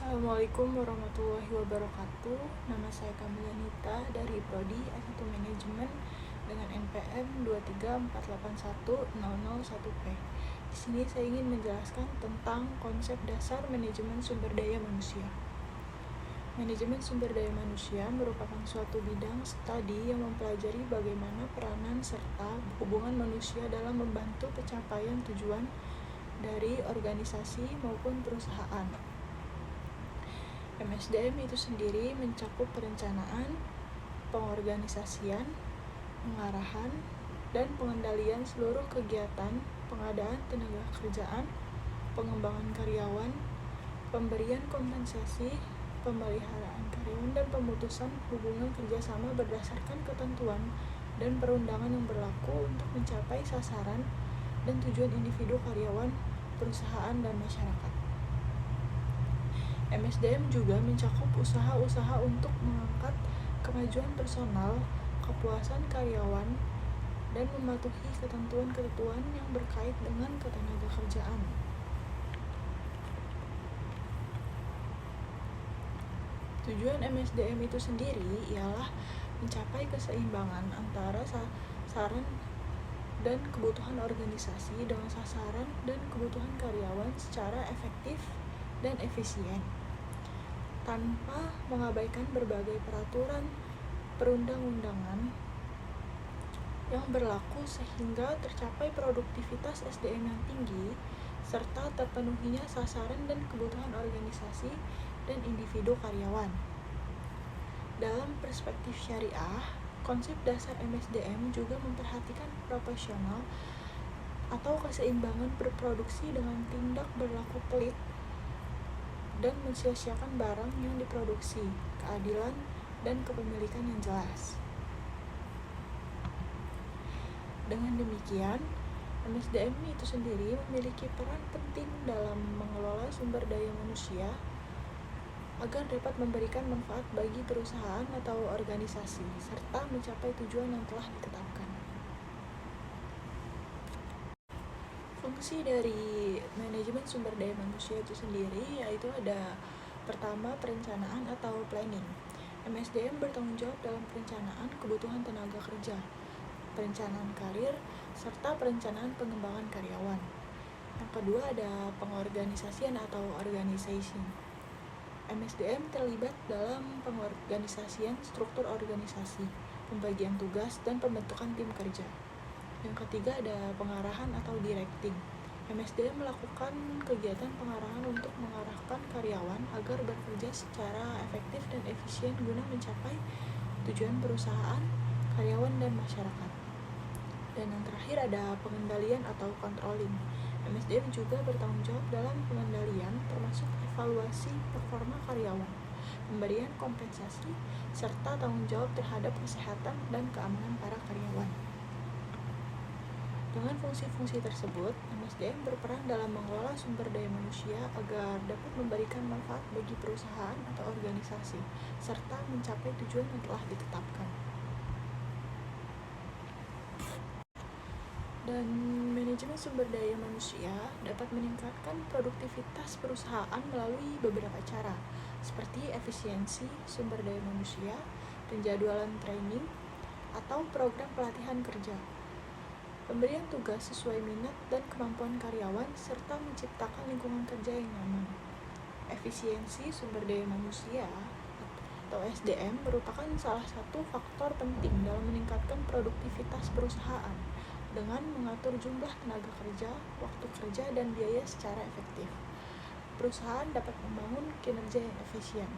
Assalamualaikum warahmatullahi wabarakatuh. Nama saya Kamila Nita dari Prodi S1 Manajemen dengan NPM 234810001P. Di sini saya ingin menjelaskan tentang konsep dasar manajemen sumber daya manusia. Manajemen sumber daya manusia merupakan suatu bidang studi yang mempelajari bagaimana peranan serta hubungan manusia dalam membantu pencapaian tujuan dari organisasi maupun perusahaan. MSDM itu sendiri mencakup perencanaan, pengorganisasian, pengarahan, dan pengendalian seluruh kegiatan pengadaan tenaga kerjaan, pengembangan karyawan, pemberian kompensasi, pemeliharaan karyawan, dan pemutusan hubungan kerjasama berdasarkan ketentuan dan perundangan yang berlaku untuk mencapai sasaran dan tujuan individu karyawan, perusahaan, dan masyarakat. MSDM juga mencakup usaha-usaha untuk mengangkat kemajuan personal, kepuasan karyawan, dan mematuhi ketentuan-ketentuan yang berkait dengan ketenagakerjaan. Tujuan MSDM itu sendiri ialah mencapai keseimbangan antara sasaran dan kebutuhan organisasi dengan sasaran dan kebutuhan karyawan secara efektif dan efisien, tanpa mengabaikan berbagai peraturan perundang-undangan yang berlaku sehingga tercapai produktivitas SDM yang tinggi serta terpenuhinya sasaran dan kebutuhan organisasi dan individu karyawan. Dalam perspektif syariah, konsep dasar MSDM juga memperhatikan proporsional atau keseimbangan berproduksi dengan tindak berlaku pelit dan mensia-siakan barang yang diproduksi, keadilan, dan kepemilikan yang jelas. Dengan demikian, MSDM itu sendiri memiliki peran penting dalam mengelola sumber daya manusia agar dapat memberikan manfaat bagi perusahaan atau organisasi, serta mencapai tujuan yang telah ditetapkan. Fungsi dari manajemen sumber daya manusia itu sendiri yaitu ada pertama perencanaan atau planning. MSDM bertanggung jawab dalam perencanaan kebutuhan tenaga kerja, perencanaan karir, serta perencanaan pengembangan karyawan. Yang kedua ada pengorganisasian atau organization. MSDM terlibat dalam pengorganisasian struktur organisasi, pembagian tugas, dan pembentukan tim kerja. Yang ketiga ada pengarahan atau directing. MSDM melakukan kegiatan pengarahan untuk mengarahkan karyawan agar bekerja secara efektif dan efisien guna mencapai tujuan perusahaan, karyawan, dan masyarakat. Dan yang terakhir ada pengendalian atau controlling. MSDM juga bertanggung jawab dalam pengendalian termasuk evaluasi performa karyawan, pemberian kompensasi, serta tanggung jawab terhadap kesehatan dan keamanan para karyawan. Dengan fungsi-fungsi tersebut, MSDM berperan dalam mengelola sumber daya manusia agar dapat memberikan manfaat bagi perusahaan atau organisasi, serta mencapai tujuan yang telah ditetapkan. Dan manajemen sumber daya manusia dapat meningkatkan produktivitas perusahaan melalui beberapa cara, seperti efisiensi sumber daya manusia, penjadwalan training, atau program pelatihan kerja, pemberian tugas sesuai minat dan kemampuan karyawan, serta menciptakan lingkungan kerja yang nyaman. Efisiensi sumber daya manusia atau SDM merupakan salah satu faktor penting dalam meningkatkan produktivitas perusahaan dengan mengatur jumlah tenaga kerja, waktu kerja, dan biaya secara efektif. Perusahaan dapat membangun kinerja yang efisien.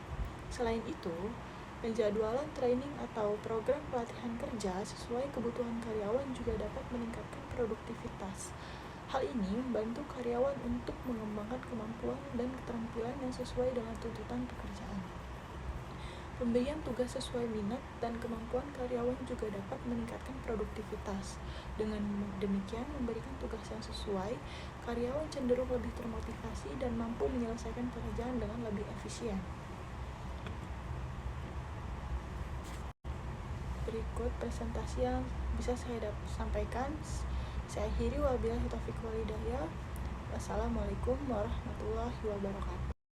Selain itu, penjadwalan training atau program pelatihan kerja sesuai kebutuhan karyawan juga dapat meningkatkan produktivitas. Hal ini membantu karyawan untuk mengembangkan kemampuan dan keterampilan yang sesuai dengan tuntutan pekerjaan. Pemberian tugas sesuai minat dan kemampuan karyawan juga dapat meningkatkan produktivitas. Dengan demikian, memberikan tugas yang sesuai, karyawan cenderung lebih termotivasi dan mampu menyelesaikan pekerjaan dengan lebih efisien. Berikut presentasi yang bisa saya sampaikan. Saya akhiri, wabillahi taufiq wal hidayah. Wassalamualaikum warahmatullahi wabarakatuh.